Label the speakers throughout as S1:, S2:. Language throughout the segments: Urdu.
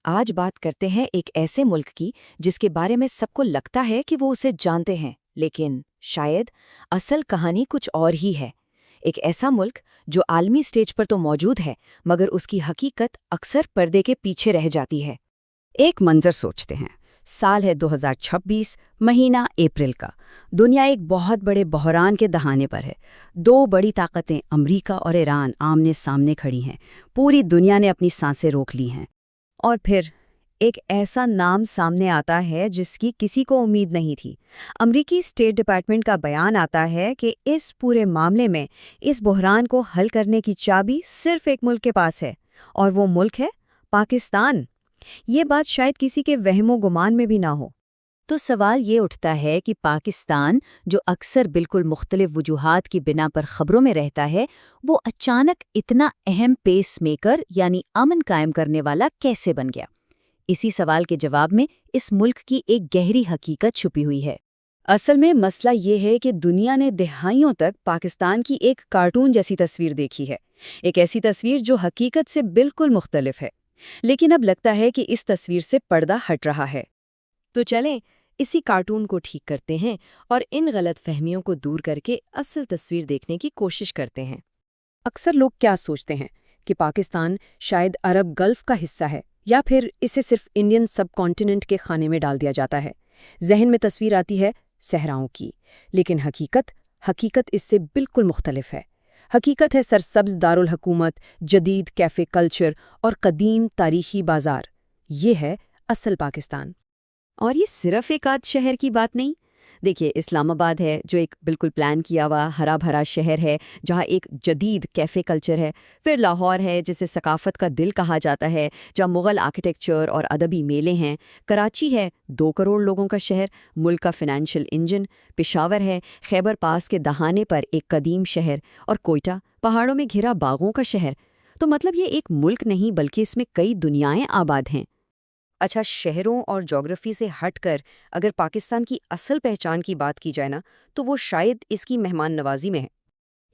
S1: آج بات کرتے ہیں ایک ایسے ملک کی جس کے بارے میں سب کو لگتا ہے کہ وہ اسے جانتے ہیں، لیکن شاید اصل کہانی کچھ اور ہی ہے۔ ایک ایسا ملک جو عالمی سٹیج پر تو موجود ہے، مگر اس کی حقیقت اکثر پردے کے پیچھے رہ جاتی ہے۔
S2: ایک منظر سوچتے ہیں، سال ہے 2026، مہینہ اپریل کا۔ دنیا ایک بہت بڑے بحران کے دہانے پر ہے۔ دو بڑی طاقتیں امریکہ اور ایران آمنے سامنے کھڑی ہیں۔ پوری دنیا نے اپنی سانسیں روک لی ہیں۔
S1: اور پھر ایک ایسا نام سامنے آتا ہے جس کی کسی کو امید نہیں تھی۔ امریکی اسٹیٹ ڈپارٹمنٹ کا بیان آتا ہے کہ اس پورے معاملے میں اس بحران کو حل کرنے کی چابی صرف ایک ملک کے پاس ہے، اور وہ ملک ہے پاکستان۔ یہ بات شاید کسی کے وہم و گمان میں بھی نہ ہو۔
S2: تو سوال یہ اٹھتا ہے کہ پاکستان، جو اکثر بالکل مختلف وجوہات کی بنا پر خبروں میں رہتا ہے، وہ اچانک اتنا اہم پیس میکر یعنی امن قائم کرنے والا کیسے بن گیا؟ اسی سوال کے جواب میں اس ملک کی ایک گہری حقیقت چھپی ہوئی ہے۔
S1: اصل میں مسئلہ یہ ہے کہ دنیا نے دہائیوں تک پاکستان کی ایک کارٹون جیسی تصویر دیکھی ہے، ایک ایسی تصویر جو حقیقت سے بالکل مختلف ہے۔ لیکن اب لگتا ہے کہ اس تصویر سے پردہ ہٹ رہا ہے۔ تو چلیں اسی کارٹون کو ٹھیک کرتے ہیں اور ان غلط فہمیوں کو دور کر کے اصل تصویر دیکھنے کی کوشش کرتے ہیں۔ اکثر لوگ کیا سوچتے ہیں کہ پاکستان شاید عرب گلف کا حصہ ہے، یا پھر اسے صرف انڈین سب کانٹیننٹ کے خانے میں ڈال دیا جاتا ہے۔ ذہن میں تصویر آتی ہے صحراؤں کی، لیکن حقیقت اس سے بالکل مختلف ہے۔ حقیقت ہے سرسبز دارالحکومت، جدید کیفے کلچر اور قدیم تاریخی بازار۔ یہ ہے اصل پاکستان۔ اور یہ صرف ایک آدھ شہر کی بات نہیں۔ دیکھیے، اسلام آباد ہے جو ایک بالکل پلان کیا ہوا ہرا بھرا شہر ہے جہاں ایک جدید کیفے کلچر ہے۔ پھر لاہور ہے جسے ثقافت کا دل کہا جاتا ہے، جہاں مغل آرکیٹیکچر اور ادبی میلے ہیں۔ کراچی ہے 2 کروڑ لوگوں کا شہر، ملک کا فائنینشیل انجن۔ پشاور ہے خیبر پاس کے دہانے پر ایک قدیم شہر، اور کوئٹہ پہاڑوں میں گھرا باغوں کا شہر۔ تو مطلب یہ ایک ملک نہیں بلکہ اس میں کئی دنیائیں آباد ہیں۔ اچھا، شہروں اور جغرافی سے ہٹ کر اگر پاکستان کی اصل پہچان کی بات کی جائے نا، تو وہ شاید اس کی مہمان نوازی میں ہے۔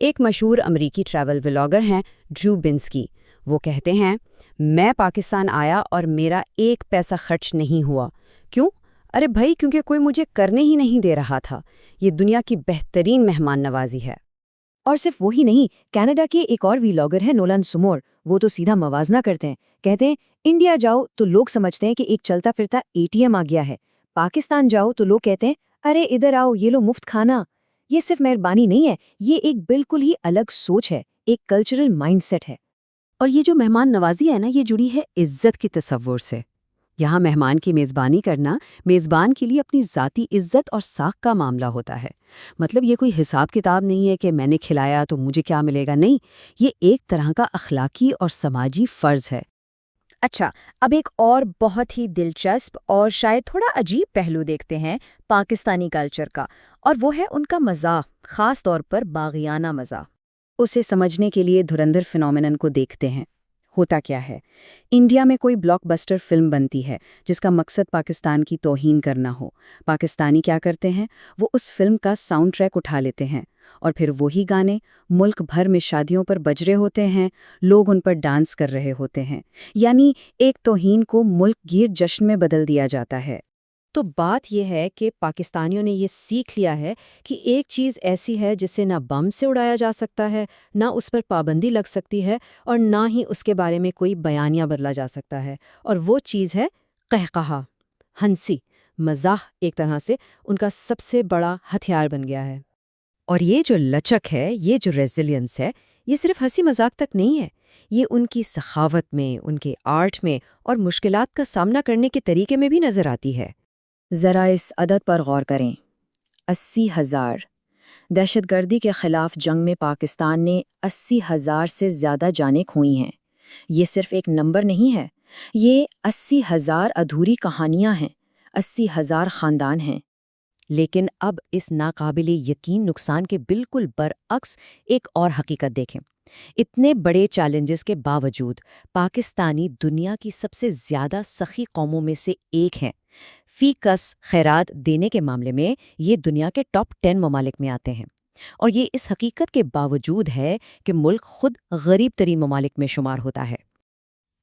S1: ایک مشہور امریکی ٹریول ولاگر ہیں ڈرو بنسکی۔ وہ کہتے ہیں، میں پاکستان آیا اور میرا 1 پیسہ خرچ نہیں ہوا۔ کیوں؟ ارے بھائی، کیونکہ کوئی مجھے کرنے ہی نہیں دے رہا تھا۔ یہ دنیا کی بہترین مہمان نوازی ہے۔ اور صرف وہی نہیں، کینیڈا کے ایک اور ولاگر ہیں نولان سمور۔ وہ تو سیدھا موازنہ کرتے ہیں، کہتے ہیں انڈیا جاؤ تو لوگ سمجھتے ہیں کہ ایک چلتا پھرتا ATM آ گیا ہے، پاکستان جاؤ تو لوگ کہتے ہیں ارے ادھر آؤ، یہ لو مفت کھانا۔ یہ صرف مہربانی نہیں ہے، یہ ایک بالکل ہی الگ سوچ ہے، ایک کلچرل مائنڈ سیٹ ہے۔
S2: اور یہ جو مہمان نوازی ہے نا، یہ جڑی ہے عزت کی تصور سے۔ یہاں مہمان کی میزبانی کرنا میزبان کے لیے اپنی ذاتی عزت اور ساکھ کا معاملہ ہوتا ہے۔ مطلب یہ کوئی حساب کتاب نہیں ہے کہ میں نے کھلایا تو مجھے کیا ملے گا، نہیں، یہ ایک طرح کا اخلاقی اور سماجی فرض ہے۔
S1: اچھا، اب ایک اور بہت ہی دلچسپ اور شاید تھوڑا عجیب پہلو دیکھتے ہیں پاکستانی کلچر کا، اور وہ ہے ان کا مزاح، خاص طور پر باغیانہ مزاح۔ اسے سمجھنے کے لیے دھرندر فینومینن کو دیکھتے ہیں۔ ہوتا کیا ہے؟ انڈیا میں کوئی بلاک بسٹر فلم بنتی ہے جس کا مقصد پاکستان کی توہین کرنا ہو۔ پاکستانی کیا کرتے ہیں؟ وہ اس فلم کا ساؤنڈ ٹریک اٹھا لیتے ہیں، اور پھر وہی گانے ملک بھر میں شادیوں پر بج رہے ہوتے ہیں، لوگ ان پر ڈانس کر رہے ہوتے ہیں۔ یعنی ایک توہین کو ملک گیر جشن میں بدل دیا جاتا ہے۔ تو بات یہ ہے کہ پاکستانیوں نے یہ سیکھ لیا ہے کہ ایک چیز ایسی ہے جسے نہ بم سے اڑایا جا سکتا ہے، نہ اس پر پابندی لگ سکتی ہے، اور نہ ہی اس کے بارے میں کوئی بیانیہ بدلا جا سکتا ہے، اور وہ چیز ہے قہقہا، ہنسی، مزاح۔ ایک طرح سے ان کا سب سے بڑا ہتھیار بن گیا ہے۔ اور یہ جو لچک ہے، یہ جو ریزیلینس ہے، یہ صرف ہنسی مذاق تک نہیں ہے، یہ ان کی سخاوت میں، ان کے آرٹ میں، اور مشکلات کا سامنا کرنے کے طریقے میں بھی نظر آتی ہے۔ ذرا اس عدد پر غور کریں، 80,000۔ دہشت گردی کے خلاف جنگ میں پاکستان نے 80,000 سے زیادہ جانیں کھوئی ہیں۔ یہ صرف ایک نمبر نہیں ہے، یہ 80,000 ادھوری کہانیاں ہیں، 80,000 خاندان ہیں۔ لیکن اب اس ناقابل یقین نقصان کے بالکل برعکس ایک اور حقیقت دیکھیں۔ اتنے بڑے چیلنجز کے باوجود پاکستانی دنیا کی سب سے زیادہ سخی قوموں میں سے ایک ہیں۔ فی کس خیرات دینے کے معاملے میں یہ دنیا کے ٹاپ 10 ممالک میں آتے ہیں، اور یہ اس حقیقت کے باوجود ہے کہ ملک خود غریب ترین ممالک میں شمار ہوتا ہے۔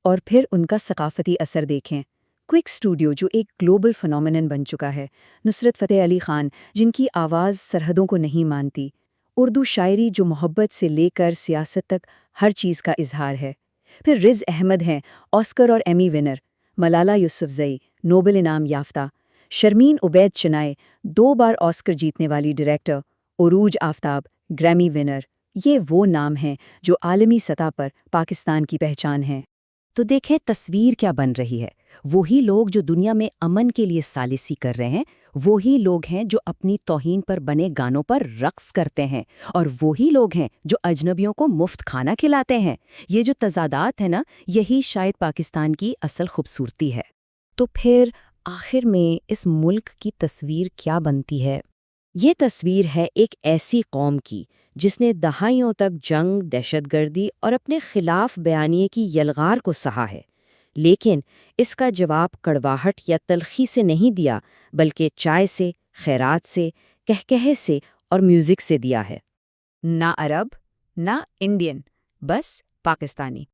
S1: اور پھر ان کا ثقافتی اثر دیکھیں۔ کوئک اسٹوڈیو جو ایک گلوبل فنومینن بن چکا ہے، نصرت فتح علی خان جن کی آواز سرحدوں کو نہیں مانتی، اردو شاعری جو محبت سے لے کر سیاست تک ہر چیز کا اظہار ہے، پھر رز احمد ہیں، آسکر اور ایمی ونر، ملالہ یوسفزئی، نوبل انعام یافتہ، شرمین عبید چنائے، 2 بار آسکر جیتنے والی ڈائریکٹر، عروج آفتاب، گریمی ونر، یہ وہ نام ہیں جو عالمی سطح پر پاکستان کی پہچان ہیں۔
S2: تو دیکھیں تصویر کیا بن رہی ہے۔ وہی لوگ جو دنیا میں امن کے لیے ثالثی کر رہے ہیں، وہی لوگ ہیں جو اپنی توہین پر بنے گانوں پر رقص کرتے ہیں، اور وہی لوگ ہیں جو اجنبیوں کو مفت کھانا کھلاتے ہیں۔ یہ جو تضادات ہے نا، یہی شاید پاکستان کی اصل خوبصورتی ہے۔
S1: تو پھر آخر میں اس ملک کی تصویر کیا بنتی ہے؟ یہ تصویر ہے ایک ایسی قوم کی جس نے دہائیوں تک جنگ، دہشت گردی اور اپنے خلاف بیانیے کی یلغار کو سہا ہے، لیکن اس کا جواب کڑواہٹ یا تلخی سے نہیں دیا، بلکہ چائے سے، خیرات سے، کہکہے سے اور میوزک سے دیا ہے۔
S2: نہ عرب، نہ انڈین، بس پاکستانی۔